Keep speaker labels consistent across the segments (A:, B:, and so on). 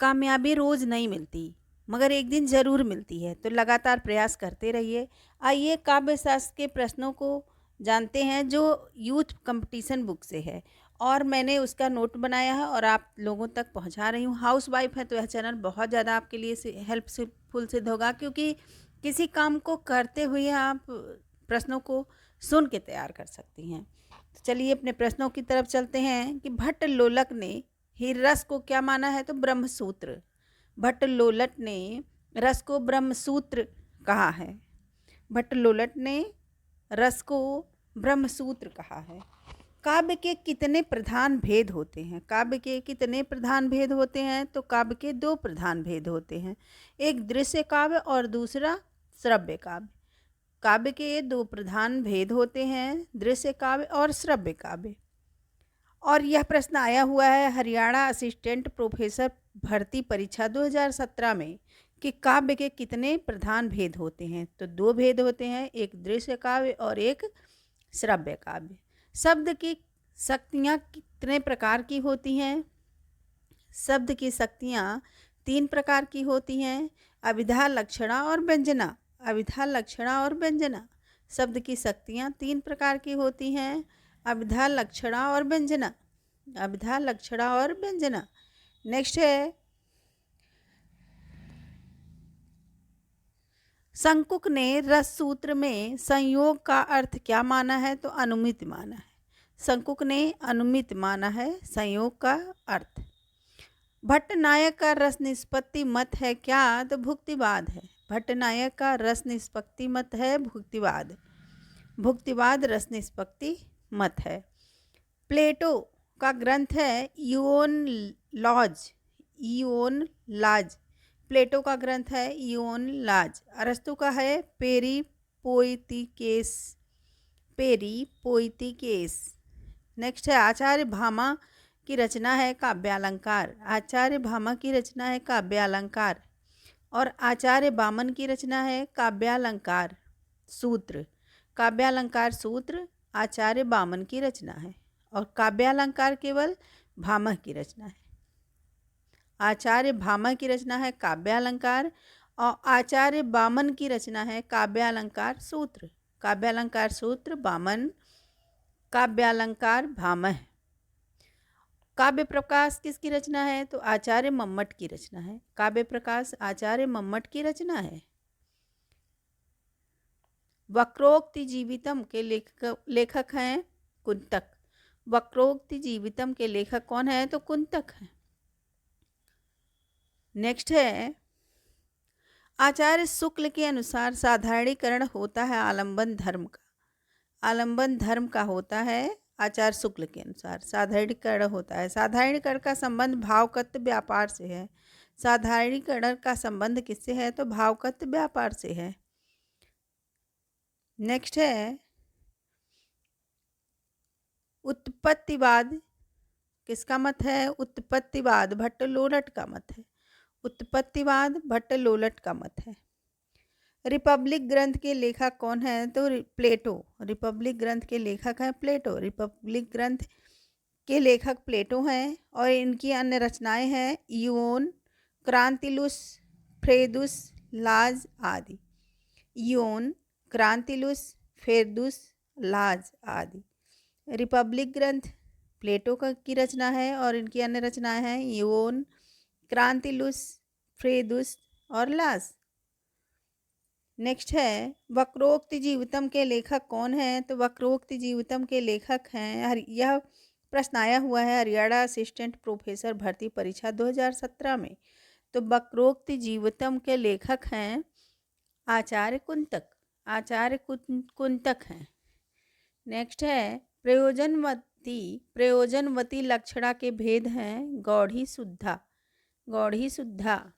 A: कामयाबी रोज़ नहीं मिलती, मगर एक दिन ज़रूर मिलती है, तो लगातार प्रयास करते रहिए। आइए काव्य शास्त्र के प्रश्नों को जानते हैं जो यूथ कंपटीशन बुक से है और मैंने उसका नोट बनाया है और आप लोगों तक पहुंचा रही हूँ। हाउसवाइफ है तो यह चैनल बहुत ज़्यादा आपके लिए हेल्पफुल सिद्ध होगा, क्योंकि किसी काम को करते हुए आप प्रश्नों को सुन के तैयार कर सकती हैं। तो चलिए अपने प्रश्नों की तरफ चलते हैं कि भट्ट लोलक ने ही रस को क्या माना है? तो ब्रह्मसूत्र। भट्ट लोलट ने रस को ब्रह्मसूत्र कहा है। भट्ट लोलट ने रस को ब्रह्मसूत्र कहा है। काव्य के कितने प्रधान भेद होते हैं? काव्य के कितने प्रधान भेद होते हैं? तो काव्य के दो प्रधान भेद होते हैं, एक दृश्य काव्य और दूसरा श्रव्य काव्य। काव्य के दो प्रधान भेद होते हैं, दृश्य काव्य और श्रव्य काव्य। और यह प्रश्न आया हुआ है हरियाणा असिस्टेंट प्रोफेसर भर्ती परीक्षा 2017 में कि काव्य के कितने प्रधान भेद होते हैं? तो दो भेद होते हैं, एक दृश्य काव्य और एक श्रव्य काव्य। शब्द की शक्तियाँ कितने प्रकार की होती हैं? शब्द की शक्तियाँ तीन प्रकार की होती हैं, अभिधा, लक्षणा और व्यंजना। अभिधा, लक्षणा और व्यंजना। शब्द की शक्तियाँ तीन प्रकार की होती हैं, अभिधा, लक्षणा और व्यंजना। अभिधा, लक्षणा और व्यंजना। नेक्स्ट है, शंकुक ने रस सूत्र में संयोग का अर्थ क्या माना है? तो अनुमित माना है। शंकुक ने अनुमित माना है संयोग का अर्थ। भट्टनायक का रस निष्पत्ति मत है क्या? तो भुक्तिवाद है। भट्टनायक का रस निष्पत्ति मत है भुक्तिवाद। भुक्तिवाद रस निष्पत्ति मत है। प्लेटो का ग्रंथ है इओन लॉज। इओन लाज। प्लेटो का ग्रंथ है इओन लाज। अरस्तु का है पेरीपोइतिकेस। पेरीपोइतिकेस। नेक्स्ट है, आचार्य भामा की रचना है काव्यालंकार। आचार्य भामा की रचना है काव्यालंकार और आचार्य बामन की रचना है काव्यालंकार सूत्र। काव्यालंकार सूत्र आचार्य बामन की रचना है और काव्यालंकार केवल भामा की रचना है। आचार्य भामा की रचना है काव्यालंकार और आचार्य बामन की रचना है काव्यालंकार सूत्र। काव्यालंकार सूत्र बामन, काव्यालंकार भामह। काव्य प्रकाश किसकी रचना है? तो आचार्य मम्मट की रचना है। काव्य प्रकाश आचार्य मम्मट की रचना है। वक्रोक्ति जीवितम के लेखक हैं कुंतक। वक्रोक्ति जीवितम के लेखक कौन है? तो कुंतक है। नेक्स्ट है, आचार्य शुक्ल के अनुसार साधारणीकरण होता है आलंबन धर्म का। आलंबन धर्म का होता है आचार्य शुक्ल के अनुसार साधारणीकरण होता है। साधारणीकरण का संबंध भावकत्व व्यापार से है। साधारणीकरण का संबंध किससे है? तो भावकत्व व्यापार से है। नेक्स्ट है, उत्पत्तिवाद किसका मत है? उत्पत्तिवाद भट्ट लोलट का मत है। उत्पत्तिवाद भट्ट लोलट का मत है। रिपब्लिक ग्रंथ के लेखक कौन है? तो प्लेटो। रिपब्लिक ग्रंथ के लेखक हैं प्लेटो। रिपब्लिक ग्रंथ के लेखक प्लेटो हैं और इनकी अन्य रचनाएं हैं इयोन, क्रांतिलुस, फ्रेदुस, लाज आदि। इयोन, क्रांतिलुस, फेरदुस, लाज आदि। रिपब्लिक ग्रंथ प्लेटो की रचना है और इनकी अन्य रचनाएं हैं इयोन, क्रांतिलुस, फ्रेदुस और लाज। नेक्स्ट है, वक्रोक्ति जीवितम के लेखक कौन है? तो वक्रोक्ति जीवितम के लेखक हैं, यह प्रश्न आया हुआ है हरियाणा असिस्टेंट प्रोफेसर भर्ती परीक्षा 2017 में। तो वक्रोक्ति जीवितम के लेखक हैं आचार्य कुंतक। आचार्य कुंतक हैं। नेक्स्ट है, प्रयोजनवती लक्षणा के भेद हैं गौढ़ी शुद्धा। गौढ़ी शुद्धा।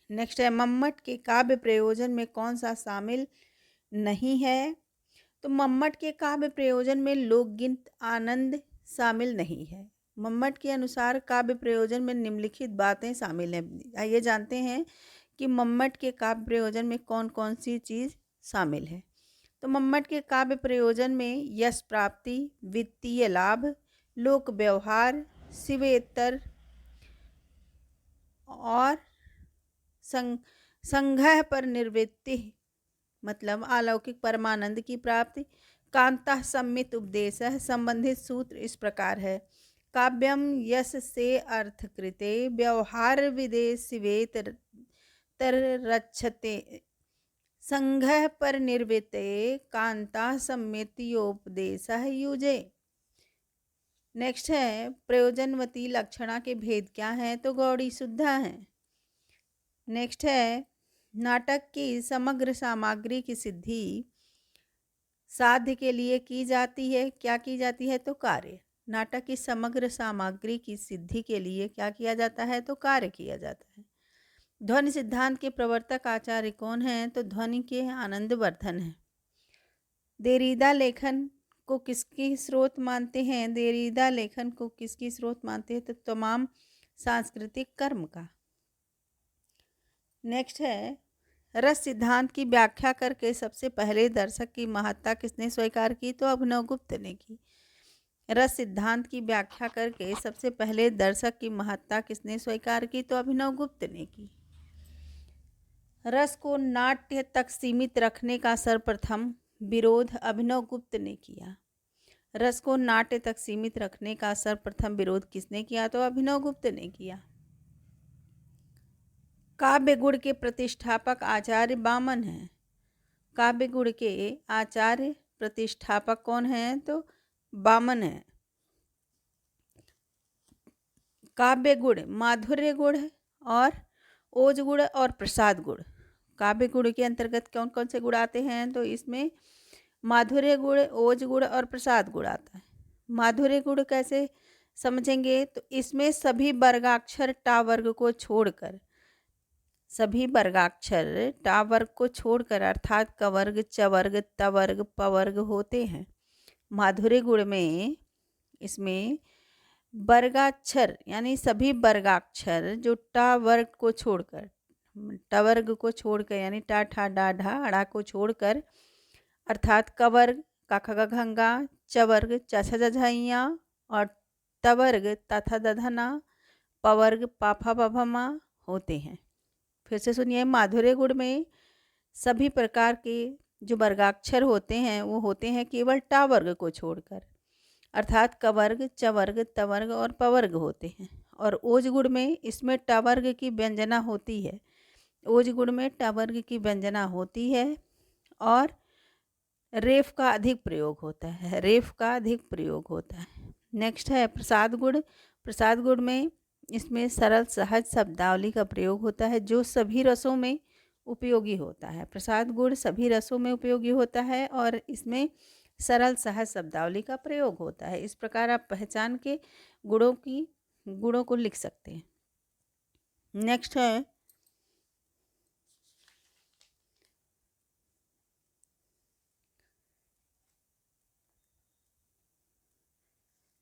A: नेक्स्ट है, मम्मट के काव्य प्रयोजन में कौन सा शामिल नहीं है? तो मम्मट के काव्य प्रयोजन में लोकगीत आनंद शामिल नहीं है। मम्मट के अनुसार काव्य प्रयोजन में निम्नलिखित बातें शामिल हैं। आइए जानते हैं कि मम्मट के काव्य प्रयोजन में कौन कौन सी चीज़ शामिल है। तो मम्मट के काव्य प्रयोजन में यश प्राप्ति, वित्तीय लाभ, लोक व्यवहार, शिवेतर, और संघः पर निर्वृत्ति मतलब अलौकिक परमानंद की प्राप्ति। कांता सम्मित उपदेश संबंधित सूत्र इस प्रकार है। काव्यम यश से अर्थकृते व्यवहार विदेशिवेत तररक्षते संघः पर निर्वृत्ते कांता सम्मित्योपदेश युजे। नेक्स्ट है प्रयोजनवती लक्षणा के भेद क्या हैं, तो गौड़ी शुद्धा है। नेक्स्ट है नाटक की समग्र सामग्री की सिद्धि साध्य के लिए की जाती है। क्या की जाती है, तो कार्य। नाटक की समग्र सामग्री की सिद्धि के लिए क्या किया जाता है, तो कार्य किया जाता है। ध्वनि सिद्धांत के प्रवर्तक आचार्य कौन हैं, तो ध्वनि के आनंदवर्धन हैं। देरीदा लेखन को किसकी स्रोत मानते हैं, देरीदा लेखन को किसकी स्रोत मानते हैं, तो तमाम सांस्कृतिक कर्म का। नेक्स्ट है रस सिद्धांत की व्याख्या करके सबसे पहले दर्शक की महत्ता किसने स्वीकार की, तो अभिनवगुप्त ने की। रस सिद्धांत की व्याख्या करके सबसे पहले दर्शक की महत्ता किसने स्वीकार की, तो अभिनवगुप्त ने की। रस को नाट्य तक सीमित रखने का सर्वप्रथम विरोध अभिनवगुप्त ने किया। रस को नाट्य तक सीमित रखने का सर्वप्रथम विरोध किसने किया, तो अभिनवगुप्त ने किया। काव्य गुण के प्रतिष्ठापक आचार्य वामन हैं। काव्य गुण के आचार्य प्रतिष्ठापक कौन हैं, तो वामन है। काव्य गुण माधुर्य गुण और ओज गुण और प्रसाद गुण। काव्य गुण के अंतर्गत कौन कौन से गुण आते हैं, तो इसमें माधुर्य गुण, ओज गुण और प्रसाद गुण आता है। माधुर्य गुण कैसे समझेंगे, तो इसमें सभी वर्गाक्षर टा वर्ग को छोड़कर, सभी वर्गाक्षर टा वर्ग को छोड़कर अर्थात क वर्ग, च वर्ग, त वर्ग, प वर्ग होते हैं। माधुर्य गुण में इसमें वर्गाक्षर यानी सभी वर्गाक्षर जो टा वर्ग को छोड़कर, ट वर्ग को छोड़कर यानी टा ठा डा ढा अड़ा को छोड़कर अर्थात क वर्ग का ख ग घंगा, च वर्ग च छ ज झइया और त वर्ग त थ द ध ना, प वर्ग पा फा ब भ मा होते हैं। फिर से सुनिए, माधुर्य गुण में सभी प्रकार के जो वर्गाक्षर होते हैं वो होते हैं केवल टा वर्ग को छोड़कर अर्थात क वर्ग, च वर्ग, त वर्ग और प वर्ग होते हैं। और ओज गुण में इसमें ट वर्ग की व्यंजना होती है। ओज गुण में ट वर्ग की व्यंजना होती है और रेफ का अधिक प्रयोग होता है, रेफ का अधिक प्रयोग होता है। नेक्स्ट है प्रसाद गुण। प्रसाद गुण में इसमें सरल सहज शब्दावली का प्रयोग होता है जो सभी रसों में उपयोगी होता है। प्रसाद गुण सभी रसों में उपयोगी होता है और इसमें सरल सहज शब्दावली का प्रयोग होता है। इस प्रकार आप पहचान के गुणों को लिख सकते हैं। नेक्स्ट है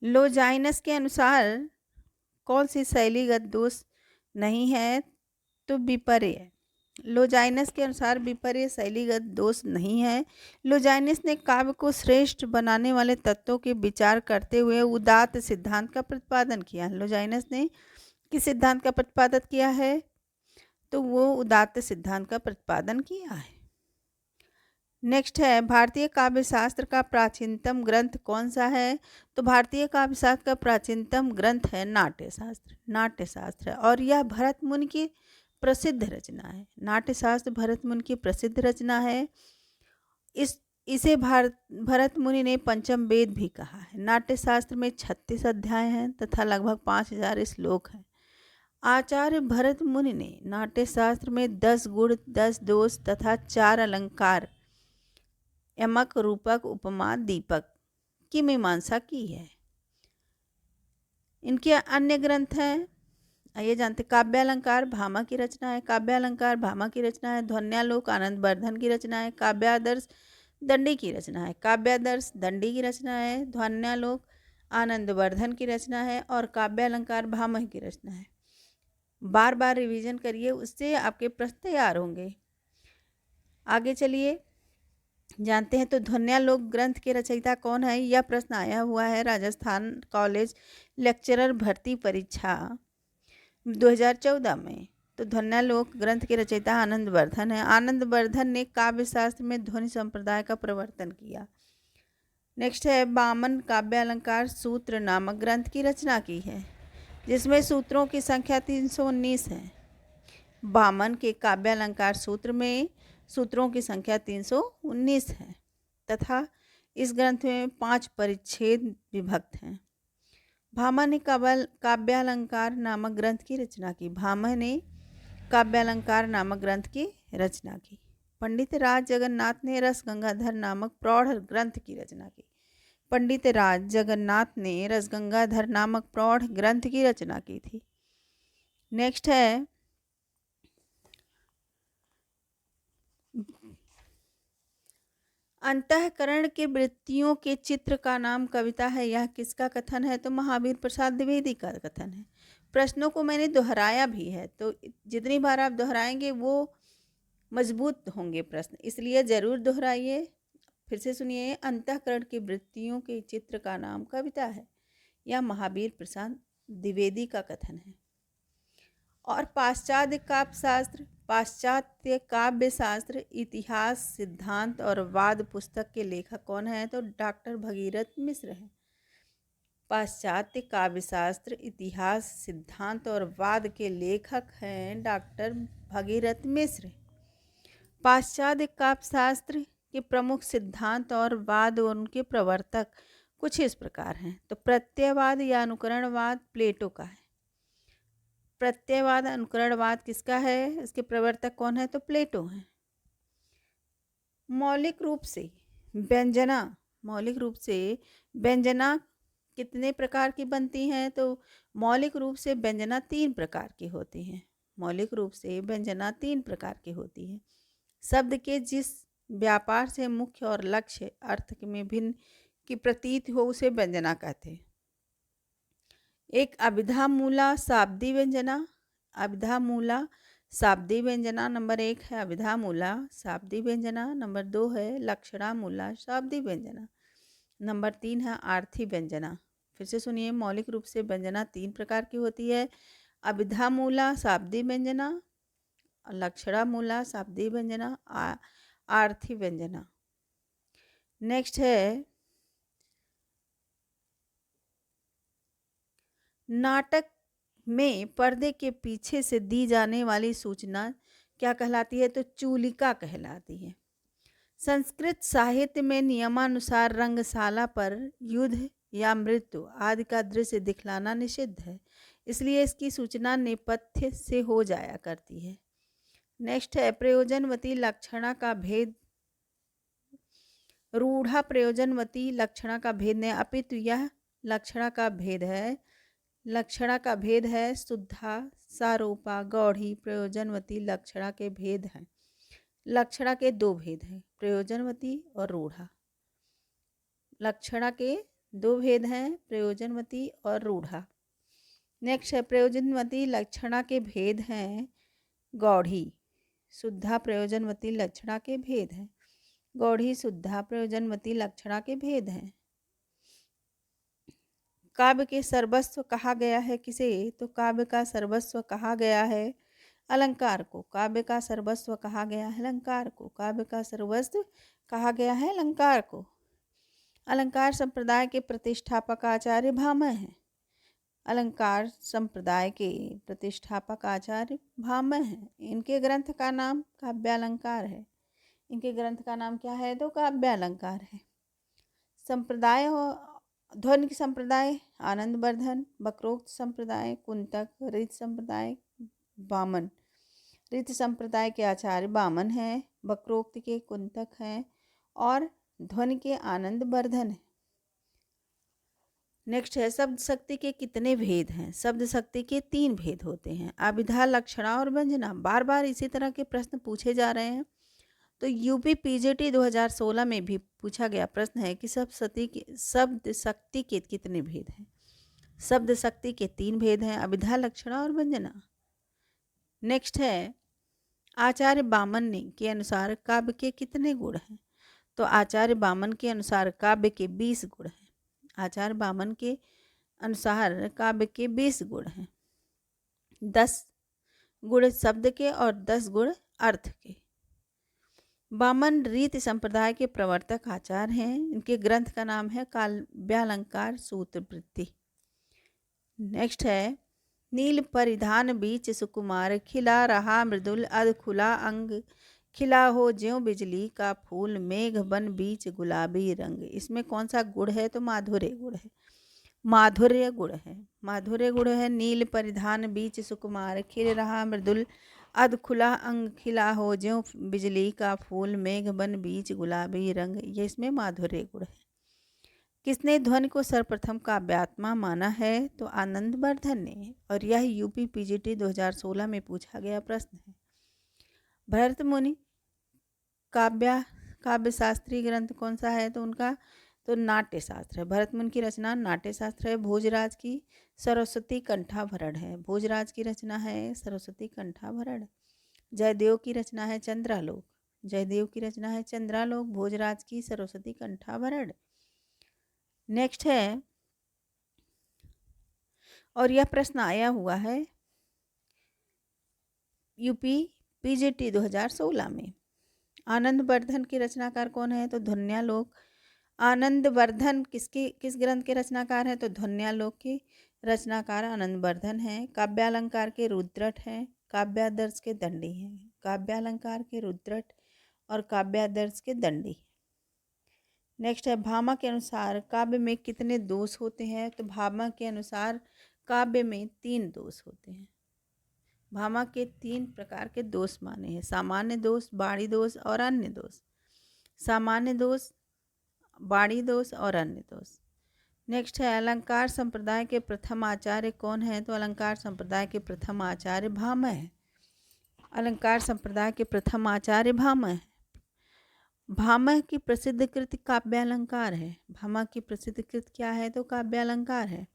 A: लोजाइनस के अनुसार कौन सी शैलीगत दोष नहीं है, तो विपर्य। लोजाइनस के अनुसार विपर्य शैलीगत दोष नहीं है। लोजाइनस ने काव्य को श्रेष्ठ बनाने वाले तत्वों के विचार करते हुए उदात्त सिद्धांत का प्रतिपादन किया। लोजाइनस ने किस सिद्धांत का प्रतिपादन किया है, तो वो उदात्त सिद्धांत का प्रतिपादन किया है। नेक्स्ट है भारतीय काव्य शास्त्र का प्राचीनतम ग्रंथ कौन सा है, तो भारतीय काव्य शास्त्र का प्राचीनतम ग्रंथ है नाट्यशास्त्र। नाट्यशास्त्र और यह भरत मुनि की प्रसिद्ध रचना है। नाट्यशास्त्र भरत मुनि की प्रसिद्ध रचना है। इसे भरत मुनि ने पंचम वेद भी कहा है। नाट्यशास्त्र में 36 अध्याय हैं तथा लगभग 5000 श्लोक हैं। आचार्य भरत मुनि ने नाट्यशास्त्र में 10 गुण, 10 दोष तथा 4 अलंकार, यमक, रूपक, उपमा, दीपक की मीमांसा की है। इनके अन्य ग्रंथ हैं, आइए जानते। काव्यालंकार भामा की रचना है। काव्यालंकार भामा की रचना है। ध्वन्यालोक आनंदवर्धन की रचना है। काव्यादर्श दंडी की रचना है। काव्यादर्श दंडी की रचना है। ध्वन्यालोक आनंदवर्धन की रचना है और काव्यालंकार भामा की रचना है। बार बार रिवीजन करिए, उससे आपके प्रश्न तैयार होंगे। आगे चलिए जानते हैं तो ध्वन्यालोक ग्रंथ के रचयिता कौन है। यह प्रश्न आया हुआ है राजस्थान कॉलेज लेक्चरर भर्ती परीक्षा 2014 में। तो ध्वन्यालोक ग्रंथ के रचयिता आनंदवर्धन है। आनंदवर्धन ने काव्य शास्त्र में ध्वनि संप्रदाय का प्रवर्तन किया। नेक्स्ट है वामन काव्य अलंकार सूत्र नामक ग्रंथ की रचना की है, जिसमें सूत्रों की संख्या 319 है। वामन के काव्य अलंकार सूत्र में सूत्रों की संख्या 319 है तथा इस ग्रंथ में 5 परिच्छेद विभक्त हैं। भामा ने काव्यालंकार नामक ग्रंथ की रचना की। भामा ने काव्यालंकार नामक ग्रंथ की रचना की। पंडित राज जगन्नाथ ने रस गंगाधर नामक प्रौढ़ ग्रंथ की रचना की। पंडित राज जगन्नाथ ने रस गंगाधर नामक प्रौढ़ ग्रंथ की रचना की थी। नेक्स्ट है अंतःकरण के वृत्तियों के चित्र का नाम कविता है। यह किसका कथन है? तो महावीर प्रसाद द्विवेदी का कथन है। प्रश्नों को मैंने दोहराया भी है, तो जितनी बार आप दोहराएंगे वो मजबूत होंगे प्रश्न, इसलिए ज़रूर दोहराइए। फिर से सुनिए, अंतःकरण की वृत्तियों के चित्र का नाम कविता है। यह महावीर प्रसाद द्विवेदी का कथन है। और पाश्चात्य काव्य शास्त्र, पाश्चात्य काव्य शास्त्र, इतिहास, सिद्धांत और वाद पुस्तक के लेखक कौन है? तो डॉक्टर भगीरथ मिश्र हैं। पाश्चात्य काव्य शास्त्र, इतिहास, सिद्धांत और वाद के लेखक हैं डॉक्टर भगीरथ मिश्र। पाश्चात्य काव्य शास्त्र के प्रमुख सिद्धांत और वाद और उनके प्रवर्तक कुछ इस प्रकार हैं। तो प्रत्ययवाद या अनुकरणवाद प्लेटो का है। प्रत्ययवाद अनुकरणवाद किसका है? इसके प्रवर्तक कौन है? तो प्लेटो हैं। मौलिक रूप से व्यंजना कितने प्रकार की बनती हैं? तो मौलिक रूप से व्यंजना 3 प्रकार की होती हैं। मौलिक रूप से व्यंजना 3 प्रकार की होती है। शब्द के जिस व्यापार से मुख्य और लक्ष्य अर्थ में भिन्न की प्रतीत हो उसे व्यंजना कहते हैं। एक अभिधा मूला शाब्दी व्यंजना। अभिधा मूला शाब्दी व्यंजना नंबर 1 है अभिधा मूला शाब्दी व्यंजना। नंबर 2 है लक्षणा मूला शाब्दी व्यंजना। नंबर 3 है आर्थी व्यंजना। फिर से सुनिए, मौलिक रूप से व्यंजना 3 प्रकार की होती है। अभिधा मूला शाब्दी व्यंजना, लक्षणा मूला शाब्दी व्यंजना, आर्थी व्यंजना। नेक्स्ट है नाटक में पर्दे के पीछे से दी जाने वाली सूचना क्या कहलाती है? तो चूलिका कहलाती है। संस्कृत साहित्य में नियमानुसार रंगशाला पर युद्ध या मृत्यु आदि का दृश्य दिखलाना निषिद्ध है, इसलिए इसकी सूचना नेपथ्य से हो जाया करती है। नेक्स्ट है प्रयोजनवती लक्षणा का भेद। रूढ़ा प्रयोजनवती लक्षणा का भेद नहीं, अपितु यह लक्षणा का भेद है शुद्धा, सारोपा, गौढ़ी, प्रयोजनवती लक्षणा के भेद हैं। लक्षणा के 2 भेद हैं, प्रयोजनवती और रूढ़ा। लक्षणा के 2 भेद हैं, प्रयोजनवती और रूढ़ा। नेक्स्ट है प्रयोजनवती लक्षणा के भेद हैं गौढ़ी, शुद्धा प्रयोजनवती लक्षणा के भेद हैं। गौढ़ी शुद्धा प्रयोजनवती लक्षणा के भेद हैं। काव्य के सर्वस्व कहा गया है किसे? तो काव्य का सर्वस्व कहा गया है अलंकार को। काव्य का सर्वस्व कहा गया है अलंकार को। काव्य का सर्वस्व कहा गया है अलंकार को। अलंकार संप्रदाय के प्रतिष्ठापक आचार्य भामह हैं। अलंकार संप्रदाय के प्रतिष्ठापक आचार्य भामह हैं। इनके ग्रंथ का नाम काव्यालंकार है। इनके ग्रंथ का नाम क्या है? तो काव्यालंकार है। संप्रदाय ध्वनिक संप्रदाय आनंदवर्धन, वक्रोक्त संप्रदाय कुंतक, ऋत संप्रदाय वामन। ऋत संप्रदाय के आचार्य वामन हैं, वक्रोक्त के कुंतक हैं और ध्वनि के आनंदवर्धन है। नेक्स्ट है शब्द शक्ति के कितने भेद हैं? शब्द शक्ति के 3 भेद होते हैं, अभिधा, लक्षणा और व्यंजना। बार बार इसी तरह के प्रश्न पूछे जा रहे हैं। तो यूपी पीजीटी 2016 में भी पूछा गया प्रश्न है कि शब्द शक्ति के कितने भेद हैं? शब्द शक्ति के 3 भेद हैं, अभिधा, लक्षणा और व्यंजना। नेक्स्ट है आचार्य वामन के अनुसार काव्य के कितने गुण हैं? तो आचार्य वामन के अनुसार काव्य के 20 गुण हैं। आचार्य वामन के अनुसार काव्य के 20 गुण हैं। 10 गुण शब्द के और 10 गुण अर्थ के। वामन रीति संप्रदाय के प्रवर्तक आचार्य हैं। इनके ग्रंथ का नाम है काव्यालंकार सूत्रवृत्ति। नेक्स्ट है, नील परिधान बीच सुकुमार, खिला रहा मृदुल अध खुला अंग, खिला हो ज्यों बिजली का फूल, मेघ बन बीच गुलाबी रंग। इसमें कौन सा गुण है? तो माधुर्य गुण है, माधुर्य गुण है, माधुर्य गुण है। नील परिधान बीच सुकुमार, खिल रहा मृदुल अध खुला अंग, खिला हो ज्यों बिजली का फूल, मेघ बन बीच गुलाबी रंग। ये इसमें माधुर्य गुण है। किसने ध्वनि को सर्वप्रथम काव्यात्मा माना है? तो आनंदवर्धन ने। और यह यूपी पीजीटी 2016 में पूछा गया प्रश्न है। भरत मुनि काव्य शास्त्रीय ग्रंथ कौन सा है? तो उनका तो नाट्य शास्त्र है। भरत मुनि की रचना नाट्य शास्त्र है। भोजराज की सरस्वती कंठाभरण है। भोजराज की रचना है सरस्वती कंठाभरण। जयदेव की रचना है चंद्रालोक। जयदेव की रचना है चंद्रालोक। भोजराज की सरस्वती कंठाभरण। नेक्स्ट है, और यह प्रश्न आया हुआ है यूपी पीजीटी 2016 में। आनंदवर्धन के रचनाकार कौन है? तो ध्वन्यालोक। आनंदवर्धन किस ग्रंथ के रचनाकार हैं? तो ध्वन्यालोक के रचनाकार आनंदवर्धन हैं। काव्यालंकार के रुद्रट हैं। काव्यादर्श के दंडी हैं। काव्यालंकार के रुद्रट और काव्यादर्श के दंडी। नेक्स्ट है, भामा के अनुसार काव्य में कितने दोष होते हैं? तो भामा के अनुसार काव्य में 3 दोष होते हैं। भामा के 3 प्रकार के दोष माने हैं: सामान्य दोष, बाणी दोष और अन्य दोष। सामान्य दोष, बाणी दोष और अन्य दोष। नेक्स्ट है, अलंकार संप्रदाय के प्रथम आचार्य कौन है? तो अलंकार संप्रदाय के प्रथम आचार्य भामा है। अलंकार संप्रदाय के प्रथम आचार्य भामा है। भामा की प्रसिद्ध कृति काव्यालंकार है। भामा की प्रसिद्ध कृति क्या है? तो काव्यालंकार है।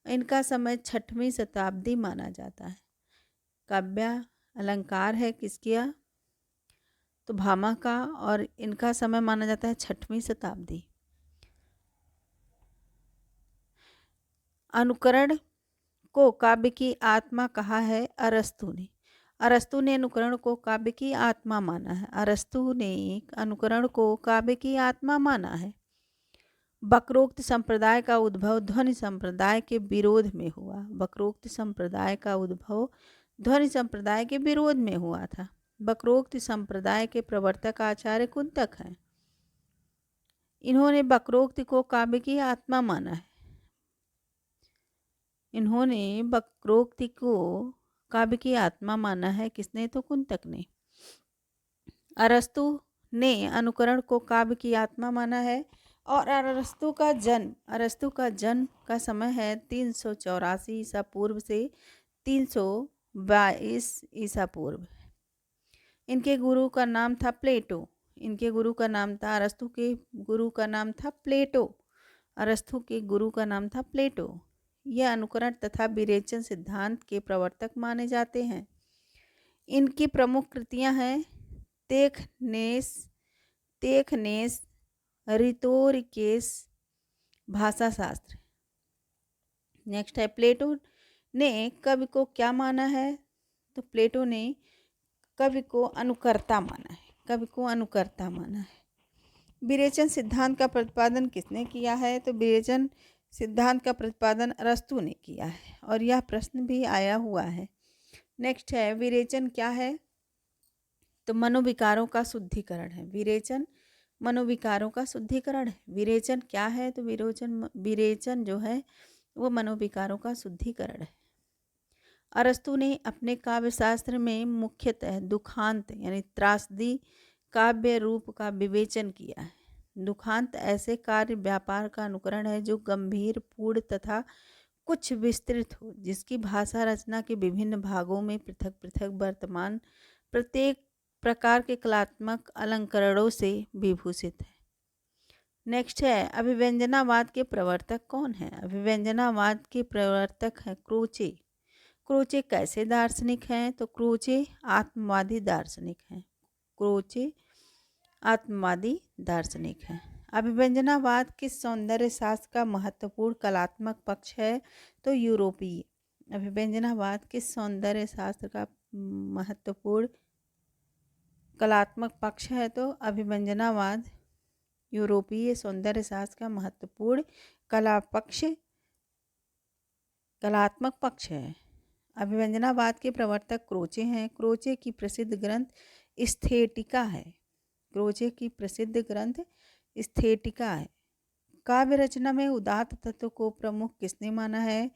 A: इनका समय 6वीं शताब्दी माना जाता है। काव्य अलंकार है किसका? तो भामा का, और इनका समय माना जाता है 6वीं शताब्दी। अनुकरण को काव्य की आत्मा कहा है अरस्तु ने। अरस्तु ने अनुकरण को काव्य की आत्मा माना है। अरस्तु ने अनुकरण को काव्य की आत्मा माना है। वक्रोक्त संप्रदाय का उद्भव ध्वनि संप्रदाय के विरोध में हुआ। वक्रोक्त संप्रदाय का उद्भव ध्वनि संप्रदाय के विरोध में हुआ था। वक्रोक्त संप्रदाय के प्रवर्तक आचार्य कुंतक हैं। इन्होंने वक्रोक्त को काव्य की आत्मा माना है। इन्होंने वक्रोक्ति को काव्य की आत्मा माना है। किसने? तो कुंतक ने। अरस्तु ने अनुकरण को काव्य की आत्मा माना है। और अरस्तु का जन्म का समय है 384 ईसा पूर्व से 322 ईसा पूर्व। इनके गुरु का नाम था प्लेटो। इनके गुरु का नाम था, अरस्तु के गुरु का नाम था प्लेटो। अरस्तु के गुरु का नाम था प्लेटो। यह अनुकरण तथा विरेचन सिद्धांत के प्रवर्तक माने जाते हैं। इनकी प्रमुख कृतियां हैं तेखनेस, रितोरिकेस, भाषा शास्त्र। नेक्स्ट है, प्लेटो ने कवि को क्या माना है? तो प्लेटो ने कवि को अनुकर्ता माना है। कवि को अनुकर्ता माना है। विरेचन सिद्धांत का प्रतिपादन किसने किया है? तो विरेचन सिद्धांत का प्रतिपादन अरस्तु ने किया है। और यह प्रश्न भी आया हुआ है। नेक्स्ट है, विरेचन क्या है? तो मनोविकारों का शुद्धिकरण है। विरेचन मनोविकारों का शुद्धिकरण है। विरेचन क्या है? तो विरेचन जो है वो मनोविकारों का शुद्धिकरण है। अरस्तु ने अपने काव्य शास्त्र में मुख्यतः दुखांत यानी त्रासदी काव्य रूप का विवेचन किया है। दुखांत ऐसे कार्य व्यापार का अनुकरण है जो गंभीर, पूर्ण तथा कुछ विस्तृत हो, जिसकी भाषा रचना के विभिन्न भागों में पृथक पृथक वर्तमान प्रत्येक प्रकार के कलात्मक अलंकरणों से विभूषित है। नेक्स्ट है, अभिव्यंजनावाद के प्रवर्तक कौन है? अभिव्यंजनावाद के प्रवर्तक है क्रोचे। क्रोचे कैसे दार्शनिक हैं? तो क्रोचे आत्मवादी दार्शनिक हैं। क्रोचे आत्मवादी दार्शनिक हैं। अभिव्यंजनावाद के सौंदर्य शास्त्र का महत्वपूर्ण कलात्मक पक्ष है तो यूरोपीय। अभिव्यंजनावाद के सौंदर्य शास्त्र का महत्वपूर्ण कलात्मक पक्ष है तो अभिव्यंजनावाद यूरोपीय सौंदर्य शास्त्र का महत्वपूर्ण कलात्मक पक्ष है। अभिव्यंजनावाद के प्रवर्तक क्रोचे हैं। क्रोचे की प्रसिद्ध ग्रंथ स्थेटिका है। क्रोचे की प्रसिद्ध ग्रंथ स्थेटिका है। काव्य रचना में उदात्त तत्व को प्रमुख किसने माना है?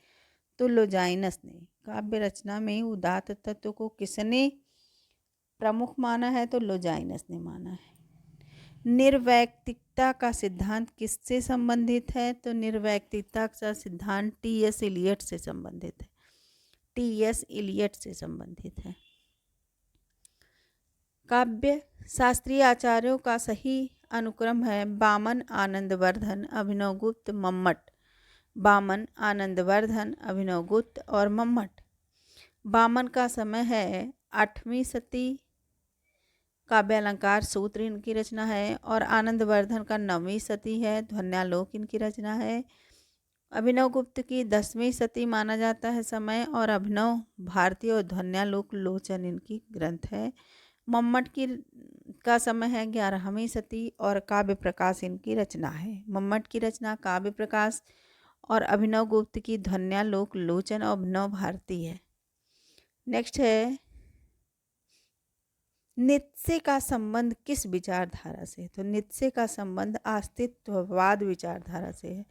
A: तो लोजाइनस ने। काव्य रचना में उदात्त तत्व को किसने प्रमुख माना है? तो लोजाइनस ने माना है। निर्वैयक्तिकता का सिद्धांत किससे संबंधित है? तो निर्वैयक्तिकता का सिद्धांत टी.एस. इलियट से संबंधित है। टी.एस. इलियट से संबंधित है। काव्य शास्त्रीय आचार्यों का सही अनुक्रम है बामन, आनंदवर्धन, अभिनवगुप्त, मम्मट। बामन, आनंदवर्धन, अभिनवगुप्त और मम्मट। बामन का समय है 8वीं सदी। काव्यालंकार सूत्र इनकी रचना है। और आनंदवर्धन का 9वीं सदी है। ध्वन्यालोक इनकी रचना है। अभिनवगुप्त की 10वीं सदी माना जाता है समय। और अभिनव भारती और ध्वन्यालोक लोचन इनकी ग्रंथ है। मम्मट का समय है 11वीं सदी और काव्य प्रकाश इनकी रचना है। मम्मट की रचना काव्य प्रकाश और अभिनवगुप्त की ध्वन्यालोक लोचन और अभिनव भारती है। नेक्स्ट है नीत्शे का संबंध किस विचारधारा से? तो नीत्शे का संबंध अस्तित्ववाद विचारधारा से है।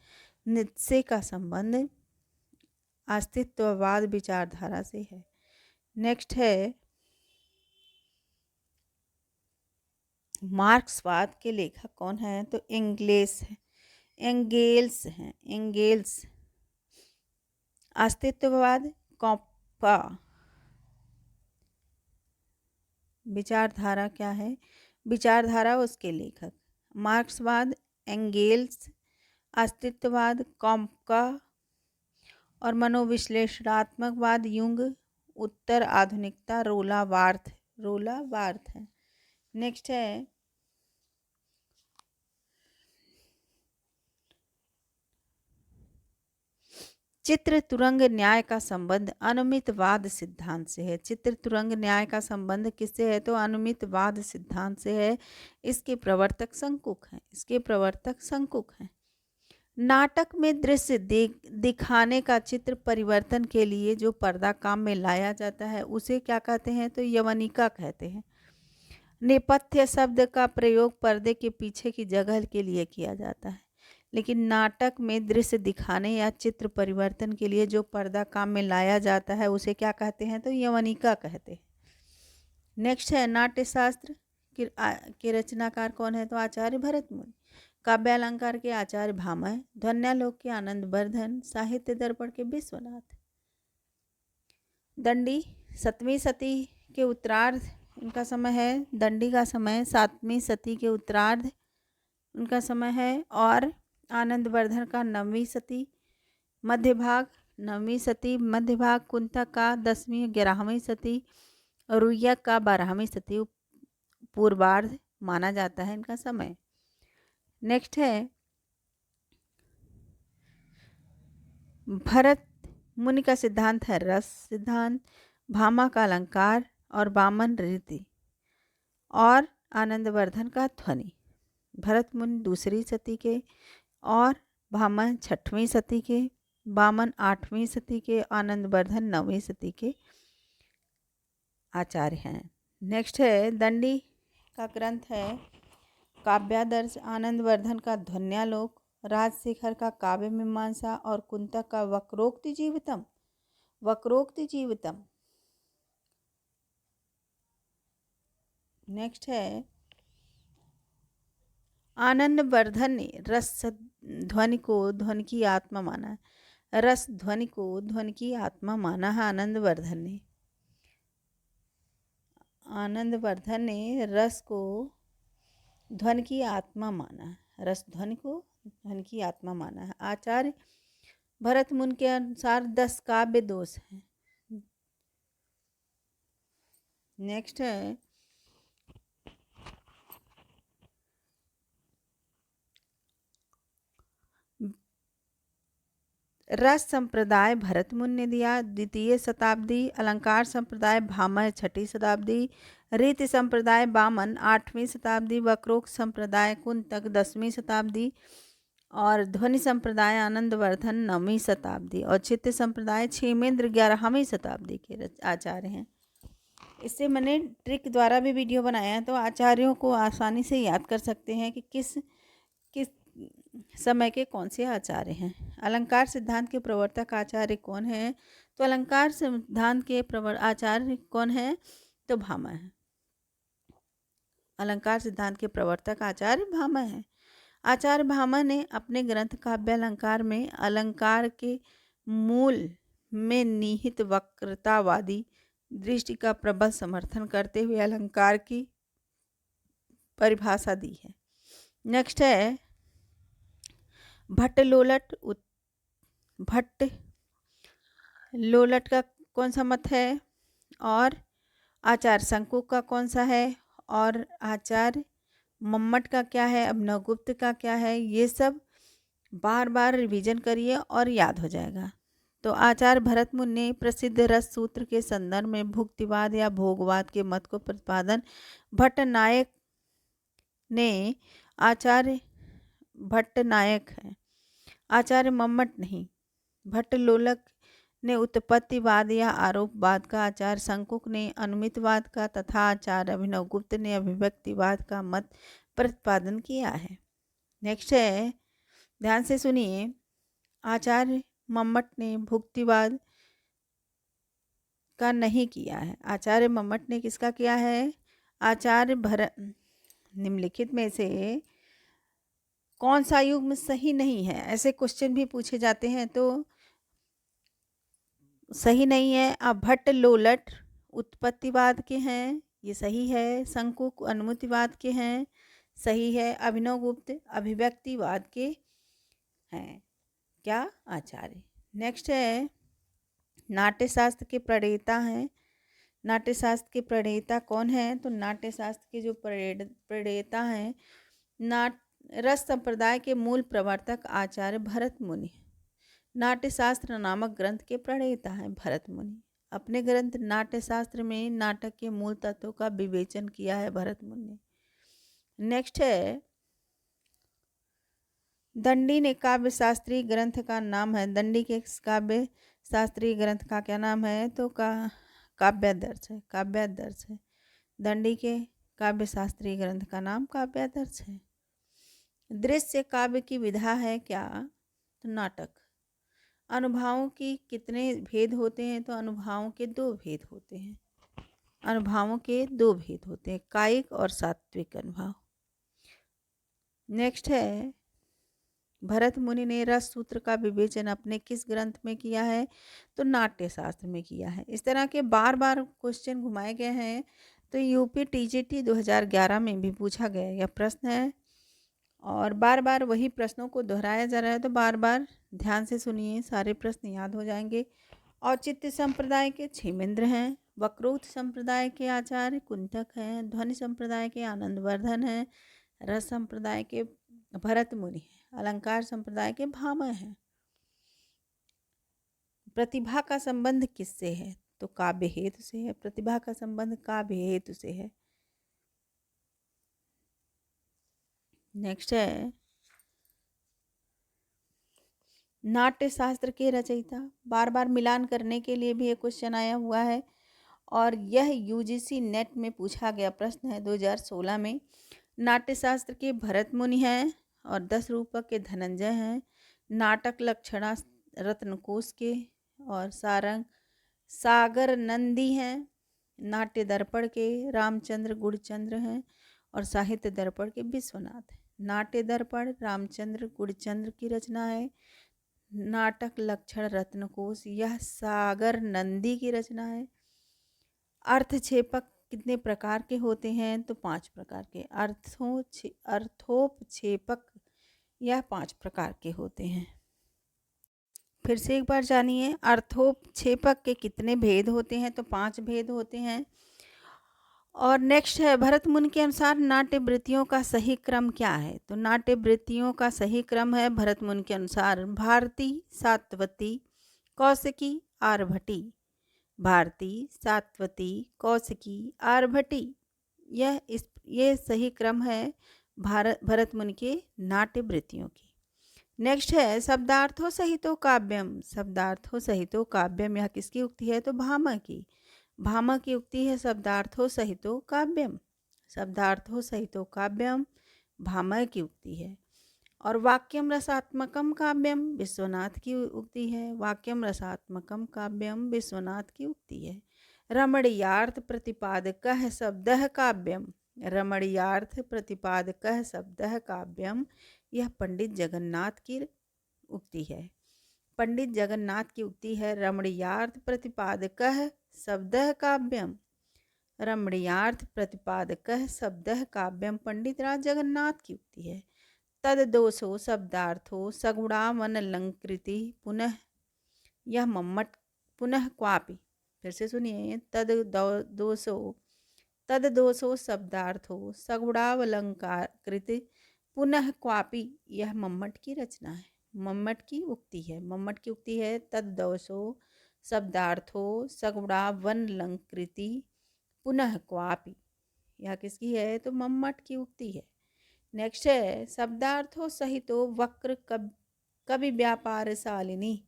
A: नीत्शे का संबंध अस्तित्ववाद विचारधारा से है। नेक्स्ट है मार्क्सवाद के लेखक कौन है? तो एंगेल्स है। एंगेल्स हैं। एंगेल्स। अस्तित्ववाद कॉप्पा। विचारधारा क्या है? विचारधारा उसके लेखक। मार्क्सवाद एंगेल्स, अस्तित्ववाद कॉप्पा और मनोविश्लेषणात्मकवाद युंग, उत्तर आधुनिकता रोला बार्थ। रोला बार्थ है। नेक्स्ट है चित्र तुरंग न्याय का संबंध अनुमितवाद सिद्धांत से है। चित्र तुरंग न्याय का संबंध किससे है? तो अनुमितवाद सिद्धांत से है। इसके प्रवर्तक शंकुक हैं। इसके प्रवर्तक शंकुक हैं। नाटक में दृश्य दिखाने का चित्र परिवर्तन के लिए जो पर्दा काम में लाया जाता है उसे क्या कहते हैं? तो यवनिका कहते हैं। नेपथ्य शब्द का प्रयोग पर्दे के पीछे की जगह के लिए किया जाता है, लेकिन नाटक में दृश्य दिखाने या चित्र परिवर्तन के लिए जो पर्दा काम में लाया जाता है उसे क्या कहते हैं? तो यवनिका कहते हैं। नेक्स्ट है नाट्यशास्त्र के रचनाकार कौन है? तो आचार्य भरतमुनि। काव्यालंकार के आचार्य भामह। ध्वन्यालोक के आनंदवर्धन। साहित्य दर्पण के विश्वनाथ। दंडी 7वीं सदी के उत्तरार्ध उनका समय है। दंडी का समय 7वीं सदी के उत्तरार्ध उनका समय है। और आनंदवर्धन का 9वीं सदी मध्य भाग। 9वीं सदी मध्य भाग। कुंतक का 10वीं 11वीं सदी। रुय्यक का 12वीं सदी पूर्वार्ध माना जाता है इनका समय। नेक्स्ट है भरत मुनि का सिद्धांत है रस सिद्धांत। भामा का अलंकार और वामन रीति और आनंदवर्धन का ध्वनि। भरत मुनि 2री सदी के और भामा 6वीं सदी के। वामन 8वीं सदी के। आनंदवर्धन 9वीं सदी के आचार्य हैं। नेक्स्ट है दंडी का ग्रंथ है काव्यादर्श। आनंदवर्धन का ध्वन्यालोक। राजशेखर का काव्य मीमांसा और कुंतक का वक्रोक्ति जीवितम। वक्रोक्ति जीवितम। नेक्स्ट है आनंदवर्धन ने रस ध्वनि को ध्वनि की आत्मा माना है। रस ध्वनि को ध्वनि की आत्मा माना है आनंदवर्धन ने। आनंदवर्धन ने रस को ध्वनि की आत्मा माना है। रस ध्वनि को ध्वनि की आत्मा माना है। आचार्य भरत मुनि के अनुसार 10 काव्य दोष हैं। नेक्स्ट है रस संप्रदाय भरत मुनि ने दिया 2वीं शताब्दी, अलंकार संप्रदाय भामह 6ठी शताब्दी, रीति संप्रदाय वामन 8वीं शताब्दी, वक्रोक्त संप्रदाय कुंतक 10वीं शताब्दी और ध्वनि संप्रदाय आनंदवर्धन 9वीं शताब्दी और चित्त संप्रदाय क्षेमेंद्र 11वीं शताब्दी के आचार्य हैं। इससे मैंने ट्रिक द्वारा भी वीडियो बनाया है, तो आचार्यों को आसानी से याद कर सकते हैं कि किस किस समय के कौन से आचार्य हैं। अलंकार सिद्धांत के प्रवर्तक आचार्य कौन है? तो अलंकार सिद्धांत के आचार्य कौन है? तो भामह है। अलंकार सिद्धांत के प्रवर्तक आचार्य भामह हैं। आचार्य भामह ने अपने ग्रंथ काव्य अलंकार में अलंकार के मूल में निहित वक्रतावादी दृष्टि का प्रबल समर्थन करते हुए अलंकार की परिभाषा दी है। नेक्स्ट है भट्ट लोलट का कौन सा मत है, और आचार्य शंकु का कौन सा है, और आचार्य मम्मट का क्या है, अभिनवगुप्त का क्या है। ये सब बार बार रिवीजन करिए और याद हो जाएगा। तो आचार्य भरत मुनि ने प्रसिद्ध रस सूत्र के संदर्भ में भुक्तिवाद या भोगवाद के मत को प्रतिपादन भट्ट नायक ने, आचार्य भट्ट नायक है, आचार्य मम्मट नहीं। भट्ट लोलक ने उत्पत्तिवाद या आरोपवाद का, आचार्य शंकुक ने अनुमितवाद का तथा आचार्य अभिनवगुप्त ने अभिव्यक्तिवाद का मत प्रतिपादन किया है। नेक्स्ट है, ध्यान से सुनिए, आचार्य मम्मट ने भुक्तिवाद का नहीं किया है। आचार्य मम्मट ने किसका किया है? आचार्य भरत। निम्नलिखित में से कौन सा युग्म सही नहीं है? ऐसे क्वेश्चन भी पूछे जाते हैं, तो सही नहीं है। अब भट्ट लोलट उत्पत्तिवाद के हैं, ये सही है। शंकुक अनुमितिवाद के हैं, सही है। अभिनवगुप्त अभिव्यक्तिवाद के हैं क्या? आचार्य। नेक्स्ट है, नाट्यशास्त्र के प्रणेता हैं। नाट्यशास्त्र के प्रणेता कौन है? तो नाट्यशास्त्र के जो प्रणेता हैं, रस संप्रदाय के मूल प्रवर्तक आचार्य भरत मुनि। नाट्यशास्त्र नामक ग्रंथ के प्रणेता हैं भरत मुनि। अपने ग्रंथ नाट्यशास्त्र में नाटक के मूल तत्वों का विवेचन किया है भरत मुनि ने। नेक्स्ट है, दंडी ने काव्य शास्त्रीय ग्रंथ का नाम है। दंडी के काव्य शास्त्रीय ग्रंथ का क्या नाम है? तो काव्यादर्श है। काव्यादर्श है। दंडी के काव्य शास्त्रीय ग्रंथ का नाम काव्यादर्श है। दृश्य काव्य की विधा है क्या? तो नाटक। अनुभावों की कितने भेद होते हैं? तो अनुभावों के 2 भेद होते हैं। अनुभावों के 2 भेद होते हैं, कायिक और सात्विक अनुभाव। नेक्स्ट है, भरत मुनि ने रस सूत्र का विवेचन अपने किस ग्रंथ में किया है? तो नाट्यशास्त्र में किया है। इस तरह के बार बार क्वेश्चन घुमाए गए हैं, तो यूपी टीजीटी 2011 में भी पूछा गया यह प्रश्न है, और बार बार वही प्रश्नों को दोहराया जा रहा है, तो बार बार ध्यान से सुनिए, सारे प्रश्न याद हो जाएंगे। औचित्य संप्रदाय के क्षेमेंद्र हैं। वक्रोक्त संप्रदाय के आचार्य कुंतक हैं। ध्वनि संप्रदाय के आनंदवर्धन हैं। रस संप्रदाय के भरत मुनि हैं। अलंकार संप्रदाय के भामह हैं। प्रतिभा का संबंध किससे है? तो काव्य हेतु से है। प्रतिभा का संबंध काव्य हेतु से है। नेक्स्ट है, नाट्य शास्त्र के रचयिता। बार बार मिलान करने के लिए भी एक क्वेश्चन आया हुआ है, और यह यूजीसी नेट में पूछा गया प्रश्न है 2016 में। नाट्यशास्त्र के भरत मुनि हैं और 10 रूपक के धनंजय हैं। नाटक लक्षणा रत्नकोश के और सारंग सागर नंदी हैं। नाट्य दर्पण के रामचंद्र गुड़चंद्र हैं और साहित्य दर्पण के विश्वनाथ हैं। नाट्य दर्पण रामचंद्र गुड़चंद्र की रचना है। नाटक लक्षण रत्नकोश यह सागर नंदी की रचना है। अर्थक्षेपक कितने प्रकार के होते हैं? तो 5 प्रकार के। अर्थोपक्षेपक यह 5 प्रकार के होते हैं। फिर से एक बार जानिए, अर्थोपक्षेपक के कितने भेद होते हैं? तो 5 भेद होते हैं। और नेक्स्ट है, भरत मुनि के अनुसार नाट्य वृत्तियों का सही क्रम क्या है? तो नाट्य वृत्तियों का सही क्रम है भरत मुनि के अनुसार भारती, सात्वती, कौशिकी, आर्भटी। भारती, सात्वती, कौशिकी, आर्भटी। ये सही क्रम है भरत मुनि के नाट्य वृत्तियों की। नेक्स्ट है, शब्दार्थों सहितो काव्यम। शब्दार्थों सहितो काव्यम, यह किसकी उक्ति है? तो भामा की। भामा की उक्ति है शब्दार्थों सहितो काव्यम। शब्दार्थों सहितो काव्यम भामा की उक्ति है। और वाक्यम रसात्मकम काव्यम विश्वनाथ की उक्ति है। वाक्यम रसात्मकम काव्यम विश्वनाथ की उक्ति है। रमणीयार्थ प्रतिपादकः शब्दः काव्यम। रमणीयार्थ प्रतिपादकः शब्दः काव्यम, यह पंडित जगन्नाथ की उक्ति है। पंडित जगन्नाथ की उक्ति है, रमणीयार्थ प्रतिपादकः शब्दः काव्यम। रमणीयार्थ प्रतिपादकः शब्दः काव्यम पंडित राज जगन्नाथ की उक्ति है। तद्दोषो शब्दार्थो सगुणावनलंकृति पुनः, यह मम्मट पुनः क्वापि। फिर से सुनिए, तद्दोषो शब्दार्थो सगुणावलंकृति पुनः क्वापि, यह मम्मट की रचना है, मम्मट की उक्ति है। मम्मट की उक्ति है, तद्दोषो शब्दार्थो सगुणावलंकृति पुनः क्वापि, यह किसकी है? तो मम्मट की उक्ति है। नेक्स्ट है, शब्दार्थों सहितो वक्र कवि व्यापार शालिनी।